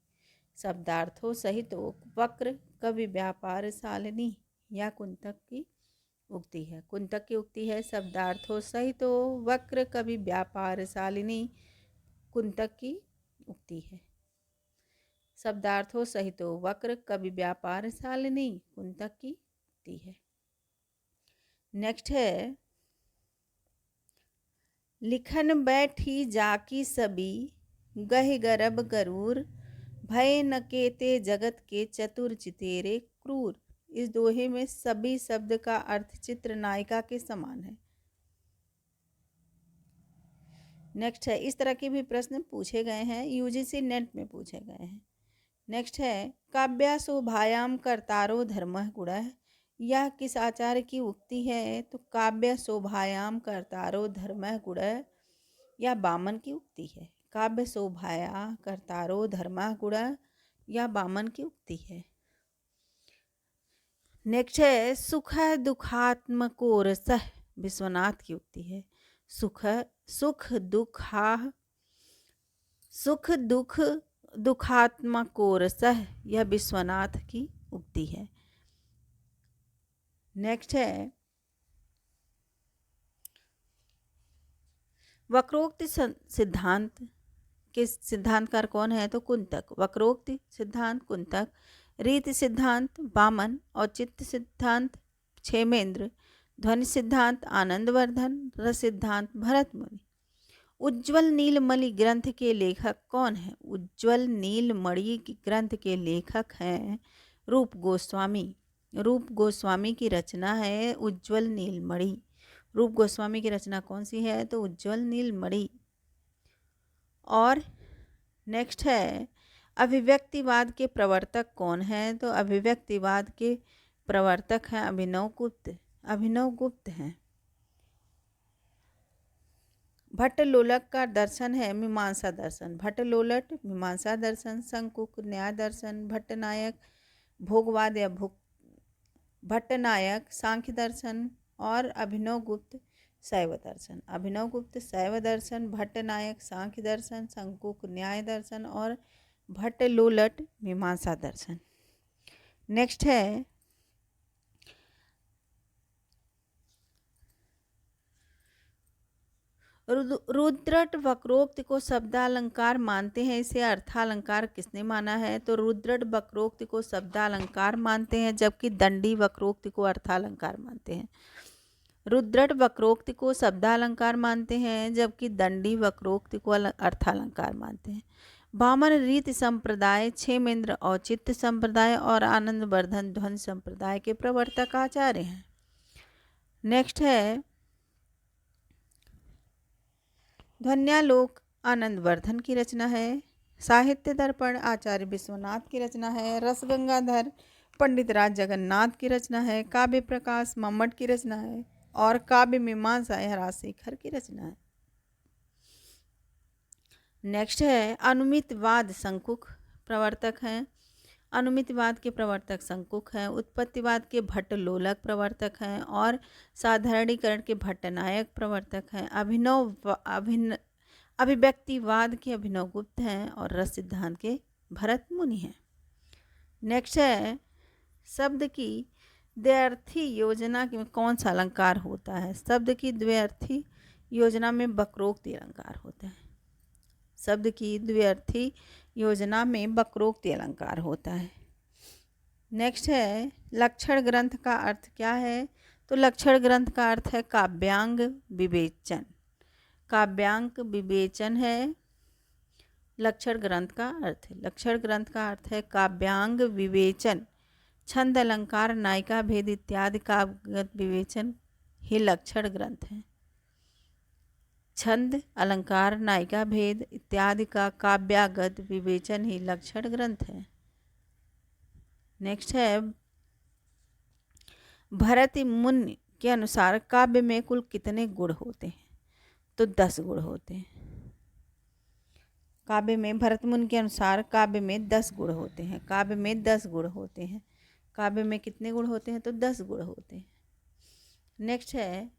A: शब्दार्थों सहितो वक्र कवि व्यापार शालिनी, यह कुंतक की उक्ति है। कुंतक की उक्ति है, शब्दार्थों सहितो वक्र कवि व्यापार शालिनी, कुंतक की उक्ति है। शब्दार्थों सहितो वक्र कवि व्यापार शालिनी, कुंतक की उक्ति है। नेक्स्ट है, लिखन बैठी जाकी सभी गह गरब गरूर, भय न केते जगत के चतुर चितेरे क्रूर। इस दोहे में सभी शब्द का अर्थ चित्र नायिका के समान है। नेक्स्ट है, इस तरह के भी प्रश्न पूछे गए हैं, यूजीसी नेट में पूछे गए हैं। नेक्स्ट है, काव्या शोभायाम कर्तारो धर्मः गुणः, यह किस आचार्य की उक्ति है? तो काव्य शोभायाम कर्तारो धर्मः गुणः, यह वामन की उक्ति है। काव्य शोभाया कर्तारो धर्मः गुणः, यह वामन की उक्ति है। नेक्स्ट है, सुख दुखात्मको रसः, विश्वनाथ की उक्ति है। सुख दुख दुखात्मको रसः, यह विश्वनाथ की उक्ति है। नेक्स्ट है, वक्रोक्ति सिद्धांत के सिद्धांतकार कौन है? तो कुंतक। वक्रोक्ति सिद्धांत कुंतक, रीति सिद्धांत वामन, औचित्य सिद्धांत क्षेमेंद्र, ध्वनि सिद्धांत आनंदवर्धन, रस सिद्धांत भरत मुनि। उज्ज्वल नीलमणि ग्रंथ के लेखक कौन है? उज्ज्वल नीलमणि ग्रंथ के लेखक हैं रूप गोस्वामी। रूप गोस्वामी की रचना है उज्ज्वल नीलमणि। रूप गोस्वामी की रचना कौन सी है? तो उज्ज्वल नीलमणि। और नेक्स्ट है, अभिव्यक्तिवाद के प्रवर्तक कौन हैं? तो अभिव्यक्तिवाद के प्रवर्तक हैं अभिनव गुप्त। अभिनव गुप्त हैं। भट्टलोलक का दर्शन है मीमांसा दर्शन। भट्टलोलट मीमांसा दर्शन, शंकुक न्याय दर्शन, भट्टनायक भोगवाद या भट्टनायक सांख्य दर्शन, और अभिनव गुप्त शैव दर्शन। अभिनव गुप्त शैव दर्शन, भट्टनायक सांख्य दर्शन, शंकुक न्याय दर्शन और भट्टलोलट मीमांसा दर्शन। नेक्स्ट है, रुद्रट वक्रोक्ति को शब्दालंकार मानते हैं, इसे अर्थालंकार किसने माना है? तो रुद्रट वक्रोक्ति को शब्दालंकार मानते हैं, जबकि दंडी वक्रोक्ति को अर्थालंकार मानते हैं। रुद्रट वक्रोक्ति को शब्दालंकार मानते हैं, जबकि दंडी वक्रोक्ति को अर्थालंकार मानते हैं। वामन रीति संप्रदाय, क्षेमेंद्र औचित्य संप्रदाय और आनंदवर्धन ध्वनि संप्रदाय के प्रवर्तक आचार्य हैं। नेक्स्ट है, ध्वन्यालोक आनंदवर्धन की रचना है। साहित्य दर्पण आचार्य विश्वनाथ की रचना है। रसगंगाधर पंडित राज जगन्नाथ की रचना है, काव्य प्रकाश मम्मट की रचना है और काव्य मीमांसा राजशेखर की रचना है। नेक्स्ट है अनुमितवाद शंकुक प्रवर्तक हैं। अनुमितवाद के प्रवर्तक शंकुक हैं। उत्पत्तिवाद के भट्ट लोलक प्रवर्तक हैं और साधारणीकरण के भट्टनायक प्रवर्तक हैं। अभिव्यक्तिवाद के अभिनव गुप्त हैं और रस सिद्धांत के भरत मुनि हैं। नेक्स्ट है शब्द की द्व्यर्थी योजना में कौन सा अलंकार होता है? शब्द की द्व्यर्थी योजना में वक्रोक्ति अलंकार होता है। शब्द की द्व्यर्थी योजना में वक्रोक्ति अलंकार होता है। नेक्स्ट है लक्षण ग्रंथ का अर्थ क्या है? तो लक्षण ग्रंथ का अर्थ है काव्यांग विवेचन। काव्यांग विवेचन है लक्षण ग्रंथ का अर्थ है। लक्षण ग्रंथ का अर्थ है काव्यांग विवेचन। छंद अलंकार नायिका भेद इत्यादि काव्यगत विवेचन ही लक्षण ग्रंथ है। छंद अलंकार नायिका भेद इत्यादि का काव्यागत विवेचन ही लक्षण ग्रंथ है। नेक्स्ट है भरत मुनि के अनुसार काव्य में कुल कितने गुण होते हैं? तो 10 गुण होते हैं। काव्य में भरत मुनि के अनुसार काव्य में 10 गुण होते हैं। काव्य में 10 गुण होते हैं। काव्य में कितने गुण होते हैं? तो 10 गुण होते हैं। नेक्स्ट है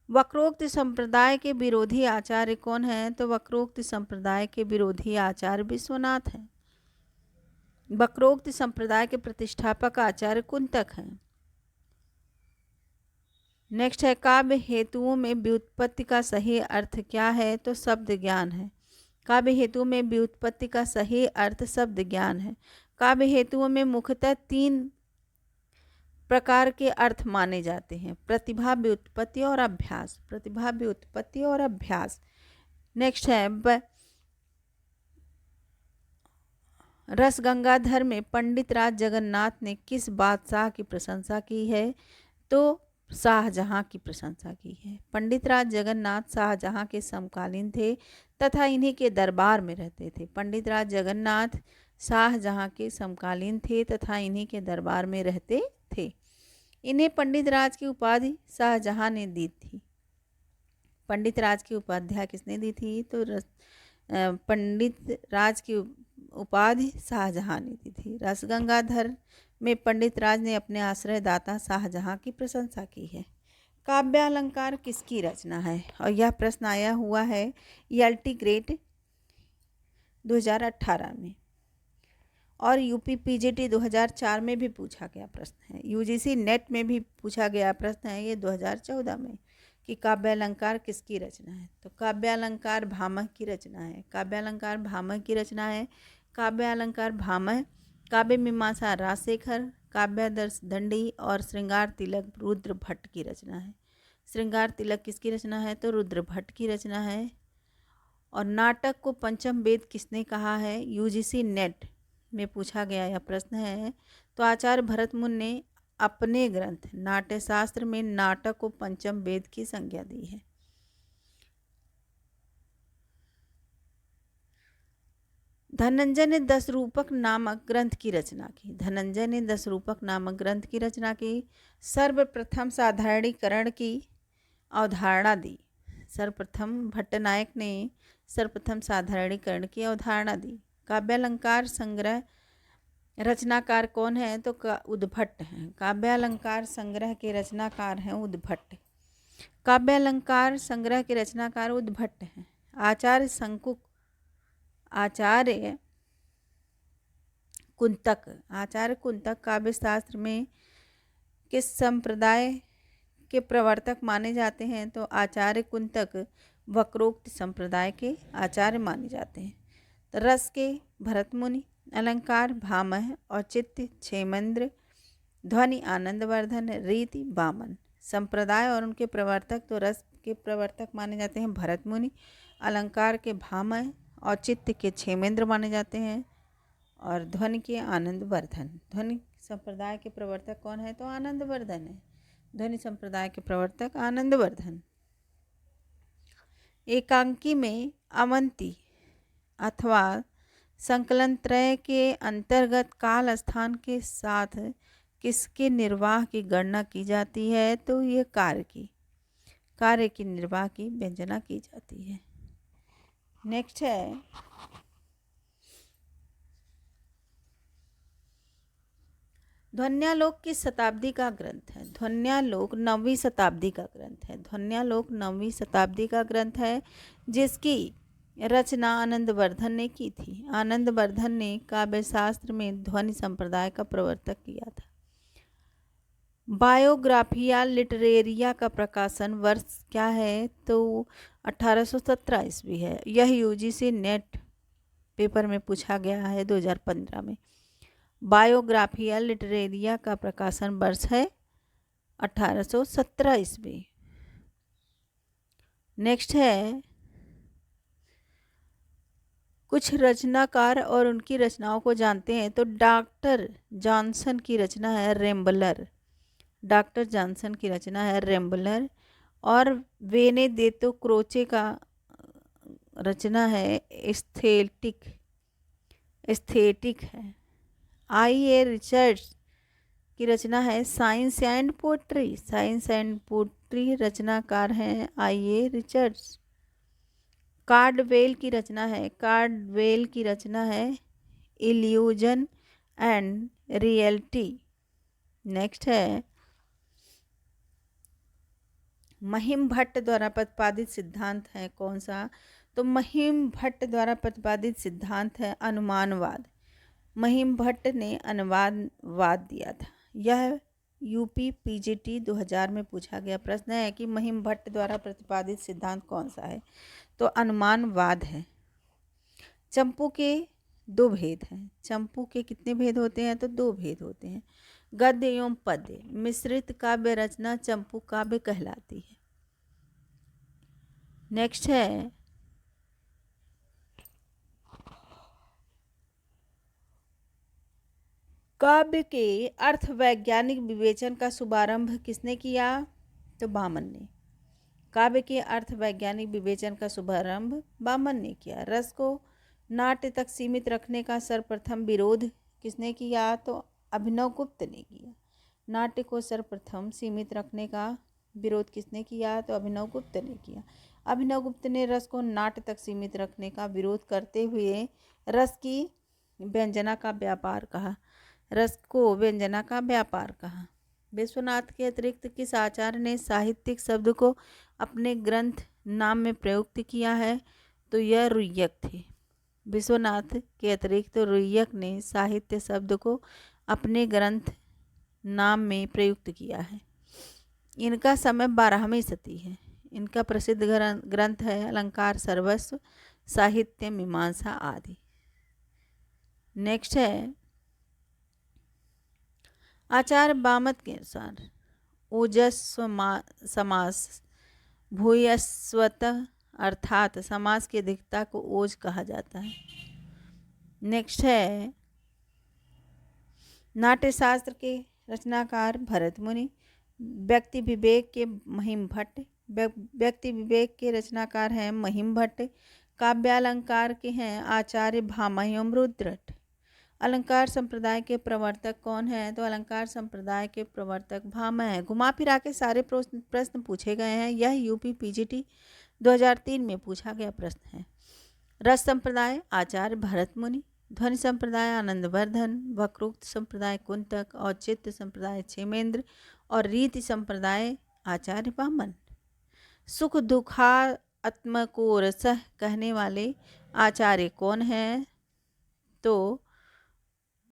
A: वक्रोक्त संप्रदाय के विरोधी आचार्य कौन है? तो वक्रोक्त संप्रदाय के विरोधी आचार्य विश्वनाथ हैं। वक्रोक्त संप्रदाय के प्रतिष्ठापक आचार्य कुंतक हैं। नेक्स्ट है काव्य हेतुओं में व्युत्पत्ति का सही अर्थ क्या है? तो शब्द ज्ञान है। काव्य हेतुओं में व्युत्पत्ति का सही अर्थ शब्द ज्ञान है। काव्य हेतुओं में मुख्यतः 3 प्रकार के अर्थ माने जाते हैं, प्रतिभा व्युत्पत्ति और अभ्यास। प्रतिभा व्युत्पत्ति और अभ्यास। नेक्स्ट है रस गंगाधर में पंडित राज जगन्नाथ ने किस बादशाह की प्रशंसा की है? तो शाहजहां की प्रशंसा की है। पंडित राज जगन्नाथ शाहजहां के समकालीन थे तथा इन्हीं के दरबार में रहते थे। पंडित राज जगन्नाथ शाहजहां के समकालीन थे तथा इन्हीं के दरबार में रहते थे। इन्हें पंडित राज की उपाधि शाहजहां ने दी थी। पंडित राज की उपाध्याय किसने दी थी? तो पंडित राज की उपाधि शाहजहां ने दी थी। रस गंगाधर में पंडित राज ने अपने आश्रयदाता शाहजहां की प्रशंसा की है। काव्यालंकार किसकी रचना है? और यह प्रश्न आया हुआ है ELT ग्रेड 2018 में और यूपी PGT 2004 में भी पूछा गया प्रश्न है। UGC नेट में भी पूछा गया प्रश्न है ये 2014 में कि काव्यालंकार किसकी रचना है? तो काव्यालंकार भामह की रचना है। काव्यालंकार भामह की रचना है। काव्यालंकार भामह काव्य मीमांसा राजशेखर, काव्यादर्श दंडी और श्रृंगार तिलक रुद्र भट्ट की रचना है। श्रृंगार तिलक किसकी रचना है? तो रुद्र भट्ट की रचना है। और नाटक को पंचम वेद किसने कहा है? UGC नेट में पूछा गया यह प्रश्न है। तो आचार्य भरत मुनि ने अपने ग्रंथ नाट्यशास्त्र में नाटक को पंचम वेद की संज्ञा दी है। धनंजय ने 10 रूपक नामक ग्रंथ की रचना की। धनंजय ने 10 रूपक नामक ग्रंथ की रचना की। सर्वप्रथम साधारणीकरण की अवधारणा दी। सर्वप्रथम भट्टनायक ने सर्वप्रथम साधारणीकरण की अवधारणा दी। काव्यालंकार संग्रह रचनाकार कौन है? तो उद्भट हैं। काव्यालंकार संग्रह के रचनाकार हैं उद्भट। काव्यालंकार संग्रह के रचनाकार उद्भट हैं। आचार्य कुंतक काव्यशास्त्र में किस संप्रदाय के प्रवर्तक माने जाते हैं? तो आचार्य कुंतक वक्रोक्त संप्रदाय के आचार्य माने जाते हैं। तो रस के भरत मुनि, अलंकार भामह और चित्त क्षेमेंद्र, ध्वनि आनंदवर्धन, रीति वामन। संप्रदाय और उनके प्रवर्तक तो रस के प्रवर्तक माने जाते हैं भरत मुनि, अलंकार के भामह और चित्त के क्षेमेंद्र माने जाते हैं और ध्वनि के आनंदवर्धन। ध्वनि संप्रदाय के प्रवर्तक कौन है? तो आनंदवर्धन है। ध्वनि संप्रदाय के प्रवर्तक आनंदवर्धन। एकांकी में अवंती अथवा संकलन त्रय के अंतर्गत काल स्थान के साथ किसके निर्वाह की गणना की जाती है? तो ये कार्य की निर्वाह की व्यंजना की जाती है। नेक्स्ट है ध्वन्यालोक किस शताब्दी का ग्रंथ है? ध्वन्यालोक 9वीं शताब्दी का ग्रंथ है। ध्वन्यालोक 9वीं शताब्दी का ग्रंथ है, जिसकी रचना आनंदवर्धन ने की थी। आनंदवर्धन ने काव्य शास्त्र में ध्वनि संप्रदाय का प्रवर्तक किया था। बायोग्राफिया लिटरेरिया का प्रकाशन वर्ष क्या है? तो 1817 ईस्वी है। यह यूजीसी नेट पेपर में पूछा गया है 2015 में। बायोग्राफिया लिटरेरिया का प्रकाशन वर्ष है 1817 ईस्वी। नेक्स्ट है कुछ रचनाकार और उनकी रचनाओं को जानते हैं। तो डॉक्टर जॉनसन की रचना है रेम्बलर। डॉक्टर जॉनसन की रचना है रेम्बलर। और वेनेदेतो क्रोचे का रचना है एस्थेटिक है। आई.ए. रिचर्ड्स की रचना है science and poetry. Science and poetry रचनाकार हैं आई.ए. रिचर्ड्स। कार्डवेल की रचना है इल्यूजन एंड रियलिटी। नेक्स्ट है महिम भट्ट द्वारा प्रतिपादित सिद्धांत है कौन सा? तो महिम भट्ट द्वारा प्रतिपादित सिद्धांत है अनुमानवाद। महिम भट्ट ने अनुमानवाद दिया था। यह यूपी पीजीटी 2000 में पूछा गया प्रश्न है कि महिम भट्ट द्वारा प्रतिपादित सिद्धांत कौन सा है? तो अनुमानवाद है। चंपू के 2 भेद हैं। चंपू के कितने भेद होते हैं? तो 2 भेद होते हैं। गद्य एवं पद्य मिश्रित काव्य रचना चंपू काव्य कहलाती है। नेक्स्ट है काव्य के अर्थ वैज्ञानिक विवेचन का शुभारंभ किसने किया? तो बामन ने। काव्य के अर्थ वैज्ञानिक विवेचन का शुभारंभ बामन ने किया। रस को नाट्य तक सीमित रखने का सर्वप्रथम विरोध किसने किया? तो अभिनवगुप्त ने किया। नाट्य को सर्वप्रथम सीमित रखने का विरोध किसने किया? तो अभिनवगुप्त ने किया। अभिनवगुप्त ने रस को नाट्य तक सीमित रखने का विरोध करते हुए रस की व्यंजना का व्यापार कहा। रस को व्यंजना का व्यापार कहा। विश्वनाथ के अतिरिक्त किस आचार्य ने साहित्यिक शब्द को अपने ग्रंथ नाम में प्रयुक्त किया है? तो यह रुय्यक थे। विश्वनाथ के अतिरिक्त रुय्यक ने साहित्य शब्द को अपने ग्रंथ नाम में प्रयुक्त किया है। इनका समय 12वीं शती है। इनका प्रसिद्ध ग्रंथ है अलंकार सर्वस्व, साहित्य मीमांसा आदि। नेक्स्ट है आचार्य बामत के अनुसार ओजस्व समास भूयस्वत अर्थात समास की अधिकता को ओज कहा जाता है। नेक्स्ट है नाट्यशास्त्र के रचनाकार भरत मुनि। व्यक्ति विवेक के महिम भट्ट। व्यक्ति विवेक के रचनाकार हैं महिम भट्ट। काव्यालंकार के हैं आचार्य भामा एवं रुद्रट। अलंकार संप्रदाय के प्रवर्तक कौन है? तो अलंकार संप्रदाय के प्रवर्तक भामा है। घुमा फिरा के सारे प्रश्न पूछे गए हैं। यह यूपी पीजीटी 2003 में पूछा गया प्रश्न है। रस संप्रदाय आचार्य भरत मुनि। ध्वनि संप्रदाय आनंदवर्धन। वक्रोक्त संप्रदाय कुंतक। औचित्य संप्रदाय क्षेमेंद्र। और रीति संप्रदाय आचार्य वामन। सुख दुखात्मको रसः कहने वाले आचार्य कौन हैं? तो